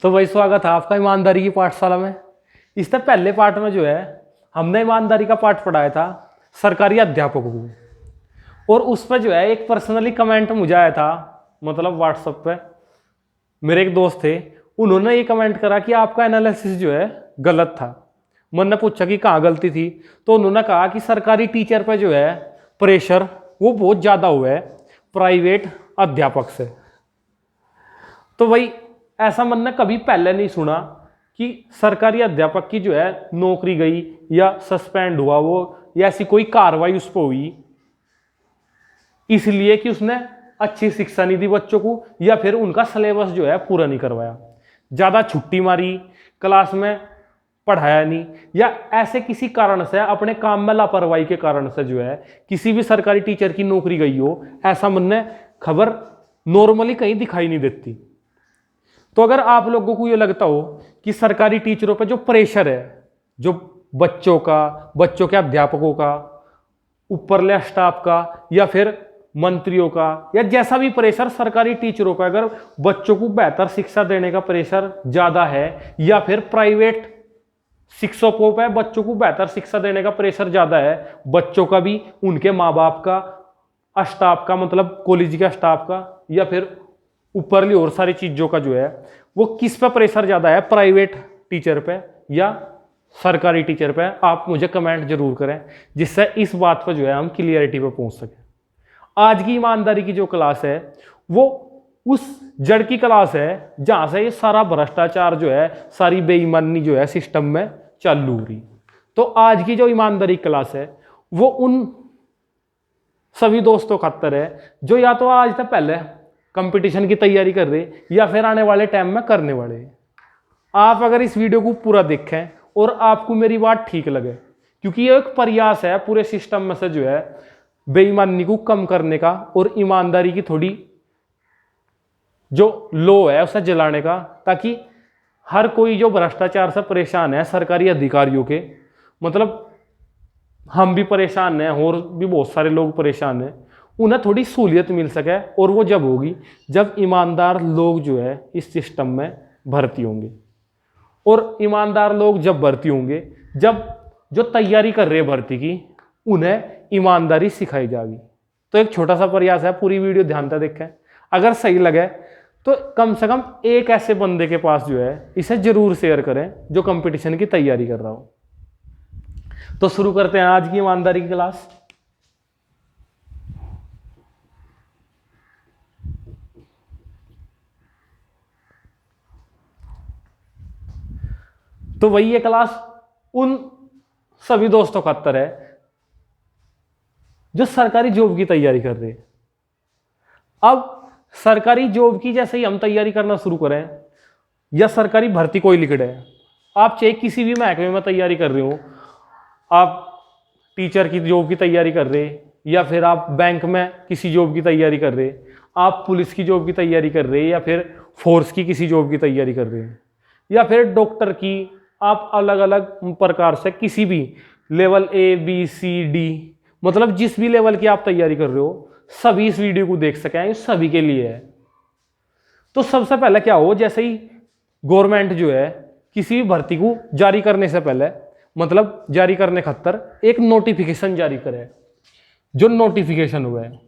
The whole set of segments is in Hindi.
तो वही स्वागत है आपका ईमानदारी की पाठशाला में। इससे पहले पार्ट में जो है हमने ईमानदारी का पाठ पढ़ाया था सरकारी अध्यापकों को, और उस पर जो है एक पर्सनली कमेंट मुझे आया था, मतलब व्हाट्सएप पे मेरे एक दोस्त थे, उन्होंने ये कमेंट करा कि आपका एनालिसिस जो है गलत था। मैंने पूछा कि कहाँ गलती थी, तो उन्होंने कहा कि सरकारी टीचर पे जो है प्रेशर वो बहुत ज़्यादा हुआ है प्राइवेट अध्यापक से। तो वही ऐसा मैंने कभी पहले नहीं सुना कि सरकारी अध्यापक की जो है नौकरी गई या सस्पेंड हुआ वो, या ऐसी कोई कार्रवाई उस पर हुई इसलिए कि उसने अच्छी शिक्षा नहीं दी बच्चों को, या फिर उनका सिलेबस जो है पूरा नहीं करवाया, ज़्यादा छुट्टी मारी, क्लास में पढ़ाया नहीं, या ऐसे किसी कारण से अपने काम में लापरवाही के कारण से जो है किसी भी सरकारी टीचर की नौकरी गई हो, ऐसा मैंने खबर नॉर्मली कहीं दिखाई नहीं देती। तो अगर आप लोगों को ये लगता हो कि सरकारी टीचरों पर जो प्रेशर है, जो बच्चों का, बच्चों के अध्यापकों का, ऊपरले स्टाफ का, या फिर मंत्रियों का, या जैसा भी प्रेशर सरकारी टीचरों का, अगर बच्चों को बेहतर शिक्षा देने का प्रेशर ज़्यादा है, या फिर प्राइवेट शिक्षकों पर बच्चों को बेहतर शिक्षा देने का प्रेशर ज़्यादा है, बच्चों का भी, उनके माँ बाप का, स्टाफ का, मतलब कॉलेज का स्टाफ का, या फिर ऊपरली और सारी चीज़ों का जो है वो किस पे प्रेशर ज़्यादा है, प्राइवेट टीचर पे या सरकारी टीचर पे, आप मुझे कमेंट जरूर करें, जिससे इस बात पर जो है हम क्लियरिटी पे पहुंच सकें। आज की ईमानदारी की जो क्लास है वो उस जड़ की क्लास है जहां से ये सारा भ्रष्टाचार जो है, सारी बेईमानी जो है सिस्टम में चालू हो रही। तो आज की जो ईमानदारी क्लास है वो उन सभी दोस्तों खातर है जो या तो आज से पहले कंपटीशन की तैयारी कर रहे या फिर आने वाले टाइम में करने वाले। आप अगर इस वीडियो को पूरा देखें और आपको मेरी बात ठीक लगे, क्योंकि ये एक प्रयास है पूरे सिस्टम में से जो है बेईमानी को कम करने का और ईमानदारी की थोड़ी जो लो है उसे जलाने का, ताकि हर कोई जो भ्रष्टाचार से परेशान है, सरकारी अधिकारियों के, मतलब हम भी परेशान हैं और भी बहुत सारे लोग परेशान हैं, उन्हें थोड़ी सहूलियत मिल सके। और वो जब होगी जब ईमानदार लोग जो है इस सिस्टम में भर्ती होंगे, और ईमानदार लोग जब भर्ती होंगे, जब जो तैयारी कर रहे हैं भर्ती की उन्हें ईमानदारी सिखाई जाएगी। तो एक छोटा सा प्रयास है, पूरी वीडियो ध्यान से देखें, अगर सही लगे तो कम से कम एक ऐसे बंदे के पास जो है इसे जरूर शेयर करें जो कंपटीशन की तैयारी कर रहा हो। तो शुरू करते हैं आज की ईमानदारी की क्लास। तो वही ये क्लास उन सभी दोस्तों खातर है जो सरकारी जॉब की तैयारी कर रहे हैं। अब सरकारी जॉब की जैसे ही हम तैयारी करना शुरू करें, या सरकारी भर्ती कोई लिख रहे हैं, आप चाहे किसी भी महकमे में तैयारी कर रहे हो, आप टीचर की जॉब की तैयारी कर रहे, या फिर आप बैंक में किसी जॉब की तैयारी कर रहे, आप पुलिस की जॉब की तैयारी कर रहे, या फिर फोर्स की किसी जॉब की तैयारी कर रहे हैं, या फिर डॉक्टर की, आप अलग अलग प्रकार से किसी भी लेवल ABCD, मतलब जिस भी लेवल की आप तैयारी कर रहे हो, सभी इस वीडियो को देख सकें, सभी के लिए है। तो सबसे पहले क्या हो, जैसे ही गवर्नमेंट जो है किसी भी भर्ती को जारी करने से पहले, मतलब जारी करने खातर एक नोटिफिकेशन जारी करे, जो नोटिफिकेशन हुआ है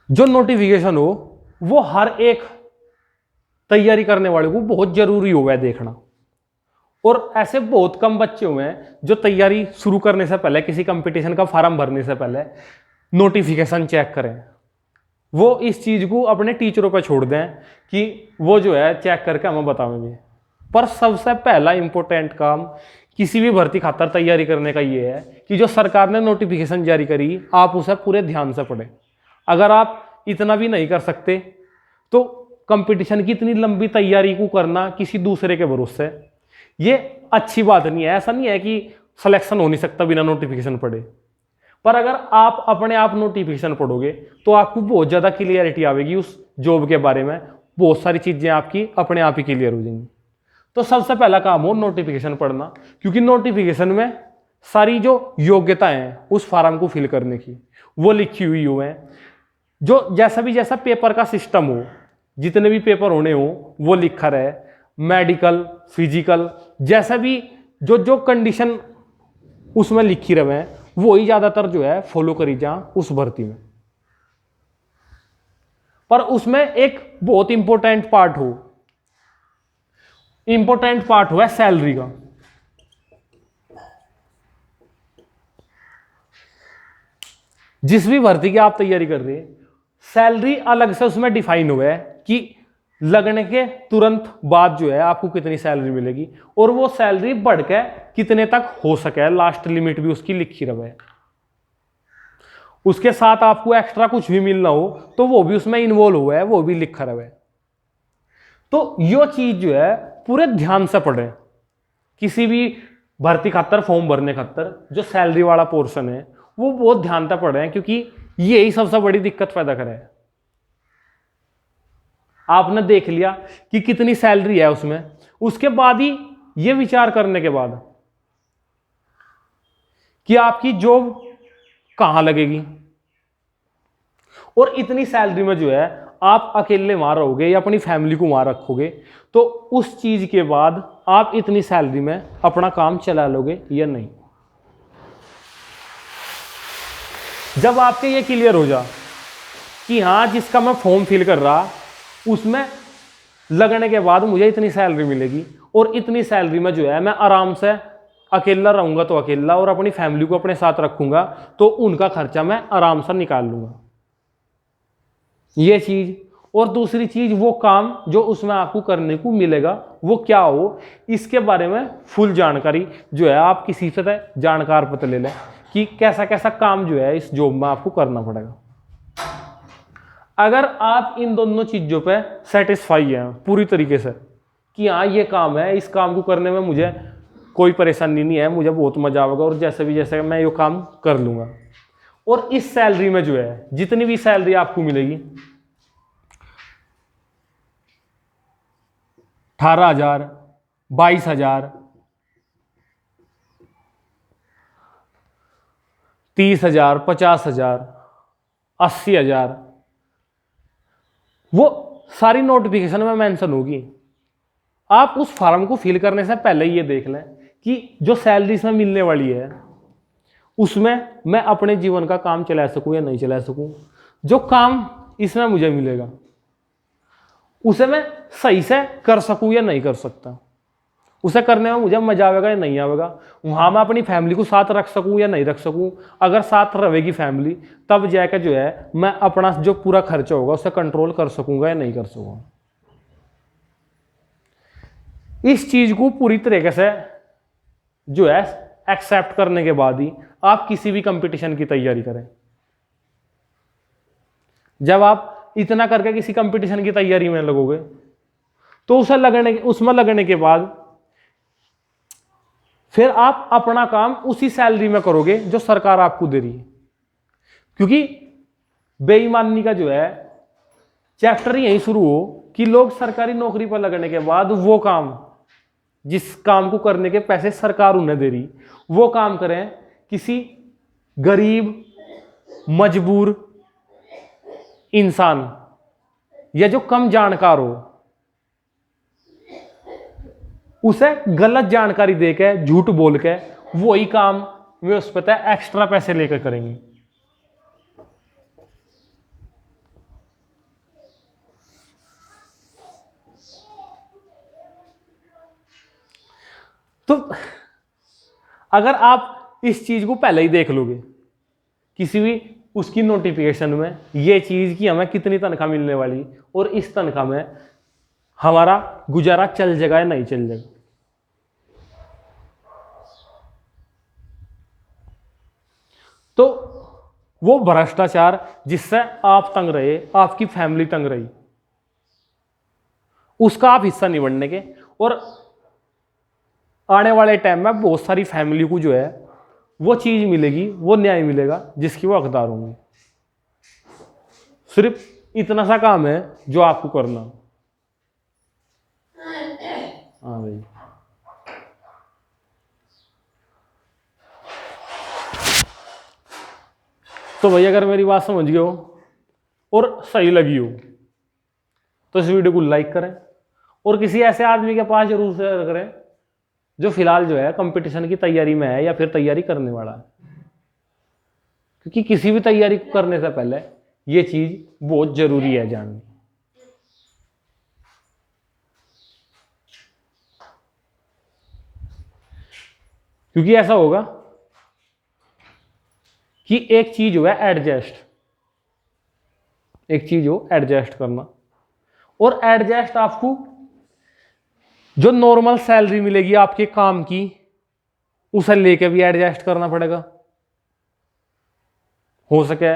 जो नोटिफिकेशन हो वो हर एक तैयारी करने वाले को बहुत जरूरी हुआ है देखना। और ऐसे बहुत कम बच्चे हुए हैं जो तैयारी शुरू करने से पहले, किसी कंपटीशन का फॉर्म भरने से पहले नोटिफिकेशन चेक करें। वो इस चीज को अपने टीचरों पर छोड़ दें कि वो जो है चेक करके हमें बताएंगे। पर सबसे पहला इंपॉर्टेंट काम किसी भी भर्ती खातर तैयारी करने का ये है कि जो सरकार ने नोटिफिकेशन जारी करी, आप उसे पूरे ध्यान से पढ़ें। अगर आप इतना भी नहीं कर सकते तो कंपटीशन की इतनी लंबी तैयारी को करना किसी दूसरे के भरोसे ये अच्छी बात नहीं है। ऐसा नहीं है कि सिलेक्शन हो नहीं सकता बिना नोटिफिकेशन पढ़े, पर अगर आप अपने आप नोटिफिकेशन पढ़ोगे तो आपको बहुत ज़्यादा क्लियरिटी आएगी उस जॉब के बारे में, बहुत सारी चीज़ें आपकी अपने आप ही क्लियर हो जाएंगी। तो सबसे पहला काम हो नोटिफिकेशन पढ़ना, क्योंकि नोटिफिकेशन में सारी जो योग्यता है उस फॉर्म को फिल करने की वो लिखी हुई हो है। जो जैसा पेपर का सिस्टम हो, जितने भी पेपर होने हो वो लिखा रहे, मेडिकल, फिजिकल, जैसा भी जो जो कंडीशन उसमें लिखी रहे वो ही ज्यादातर जो है फॉलो करी जा उस भर्ती में। पर उसमें एक बहुत इंपॉर्टेंट पार्ट हो है सैलरी का। जिस भी भर्ती की आप तैयारी कर रहे हैं, सैलरी अलग से उसमें डिफाइन हुआ है कि लगने के तुरंत बाद जो है आपको कितनी सैलरी मिलेगी, और वो सैलरी बढ़ के कितने तक हो सके, लास्ट लिमिट भी उसकी लिखी रहे। उसके साथ आपको एक्स्ट्रा कुछ भी मिलना हो तो वो भी उसमें इन्वॉल्व हुआ है, वो भी लिखा रहे। तो यो चीज जो है पूरे ध्यान से पढ़े। किसी भी भर्ती खातर फॉर्म भरने खातर जो सैलरी वाला पोर्शन है वो बहुत ध्यान से पढ़े, क्योंकि यही सबसे बड़ी दिक्कत पैदा करे। आपने देख लिया कि कितनी सैलरी है उसमें, उसके बाद ही ये विचार करने के बाद कि आपकी जॉब कहां लगेगी, और इतनी सैलरी में जो है आप अकेले वहां रहोगे या अपनी फैमिली को वहां रखोगे, तो उस चीज के बाद आप इतनी सैलरी में अपना काम चला लोगे या नहीं। जब आपके ये क्लियर हो जा कि हाँ जिसका मैं फॉर्म फिल कर रहा उसमें लगने के बाद मुझे इतनी सैलरी मिलेगी, और इतनी सैलरी में जो है मैं आराम से अकेला रहूंगा तो अकेला, और अपनी फैमिली को अपने साथ रखूंगा तो उनका खर्चा मैं आराम से निकाल लूंगा, ये चीज। और दूसरी चीज वो काम जो उसमें आपको करने को मिलेगा वो क्या हो, इसके बारे में फुल जानकारी जो है आप किसी से जानकार पता ले लें कि कैसा कैसा काम जो है इस जॉब में आपको करना पड़ेगा। अगर आप इन दोनों चीजों पे सेटिस्फाई हैं पूरी तरीके से कि हाँ ये काम है, इस काम को करने में मुझे कोई परेशानी नहीं है, मुझे बहुत मजा आएगा, और जैसे मैं ये काम कर लूंगा, और इस सैलरी में जो है जितनी भी सैलरी आपको मिलेगी 18,000, 22,000, 30,000, 50,000, 80,000, वो सारी नोटिफिकेशन में मेंशन होगी। आप उस फॉर्म को फिल करने से पहले ये देख लें कि जो सैलरी इसमें मिलने वाली है उसमें मैं अपने जीवन का काम चला सकूं या नहीं चला सकूं, जो काम इसमें मुझे मिलेगा उसे मैं सही से कर सकूं या नहीं कर सकता, उसे करने में मुझे मजा आएगा या नहीं आएगा, वहां मैं अपनी फैमिली को साथ रख सकूं या नहीं रख सकूं। अगर साथ रहेगी फैमिली तब जाकर जो है मैं अपना जो पूरा खर्चा होगा उसे कंट्रोल कर सकूंगा या नहीं कर सकूंगा। इस चीज को पूरी तरीके से जो है एक्सेप्ट करने के बाद ही आप किसी भी कंपटीशन की तैयारी करें। जब आप इतना करके किसी कंपटीशन की तैयारी में लगोगे तो उसमें लगने के बाद फिर आप अपना काम उसी सैलरी में करोगे जो सरकार आपको दे रही है, क्योंकि बेईमानी का जो है चैप्टर यही शुरू हो कि लोग सरकारी नौकरी पर लगने के बाद वो काम जिस काम को करने के पैसे सरकार उन्हें दे रही वो काम करें किसी गरीब मजबूर इंसान या जो कम जानकार हो उसे गलत जानकारी देके झूठ बोल के वही काम वे उस पर एक्स्ट्रा पैसे लेकर करेंगे। तो अगर आप इस चीज को पहले ही देख लोगे किसी भी उसकी नोटिफिकेशन में ये चीज कि हमें कितनी तनख्वाह मिलने वाली और इस तनख्वाह में हमारा गुजारा चल जाएगा या नहीं चल जाएगा, तो वो भ्रष्टाचार जिससे आप तंग रहे, आपकी फैमिली तंग रही, उसका आप हिस्सा नहीं बनने के। और आने वाले टाइम में बहुत सारी फैमिली को जो है वो चीज मिलेगी, वो न्याय मिलेगा जिसकी वो हकदार होंगे। सिर्फ इतना सा काम है जो आपको करना। हाँ भाई, तो भाई अगर मेरी बात समझ गए हो और सही लगी हो तो इस वीडियो को लाइक करें और किसी ऐसे आदमी के पास जरूर शेयर करें जो फिलहाल जो है कंपटीशन की तैयारी में है या फिर तैयारी करने वाला है, क्योंकि किसी भी तैयारी को करने से पहले ये चीज बहुत जरूरी है जाननी। क्योंकि ऐसा होगा कि एक चीज हो है एडजस्ट करना, और एडजस्ट आपको जो नॉर्मल सैलरी मिलेगी आपके काम की उसे लेके भी एडजस्ट करना पड़ेगा। हो सके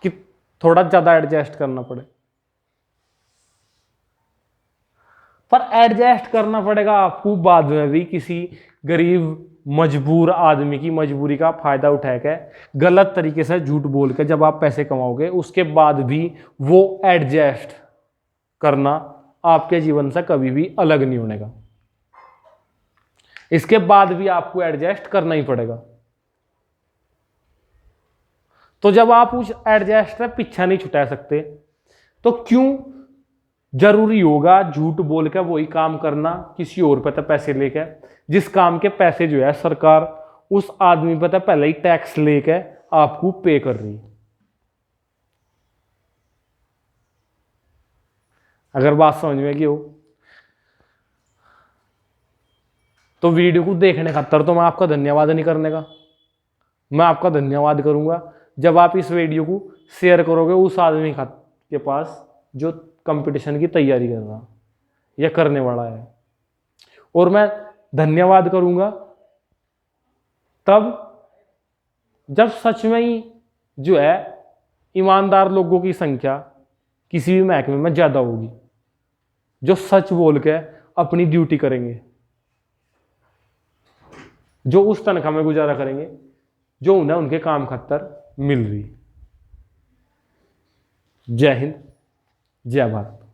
कि थोड़ा ज्यादा एडजस्ट करना पड़े, पर एडजस्ट करना पड़ेगा आपको बाद में भी किसी गरीब मजबूर आदमी की मजबूरी का फायदा उठा के गलत तरीके से झूठ बोल के जब आप पैसे कमाओगे उसके बाद भी वो एडजस्ट करना आपके जीवन से कभी भी अलग नहीं होने का। इसके बाद भी आपको एडजस्ट करना ही पड़ेगा। तो जब आप उस एडजस्ट से पीछा नहीं छुटा सकते तो क्यों जरूरी होगा झूठ बोल के वही काम करना किसी और पे पैसे लेके, जिस काम के पैसे जो है सरकार उस आदमी पे पहले ही टैक्स लेके आपको पे कर रही है। अगर बात समझ में आई हो तो वीडियो को देखने खातर तो मैं आपका धन्यवाद नहीं करने का, मैं आपका धन्यवाद करूंगा जब आप इस वीडियो को शेयर करोगे उस आदमी के पास जो कंपटीशन की तैयारी कर रहा या करने वाला है। और मैं धन्यवाद करूंगा तब जब सच में ही जो है ईमानदार लोगों की संख्या किसी भी महकमे में ज्यादा होगी, जो सच बोल के अपनी ड्यूटी करेंगे, जो उस तनख्वाह में गुजारा करेंगे जो उन्हें उनके काम खातर मिल रही। जय हिंद, जय भारत।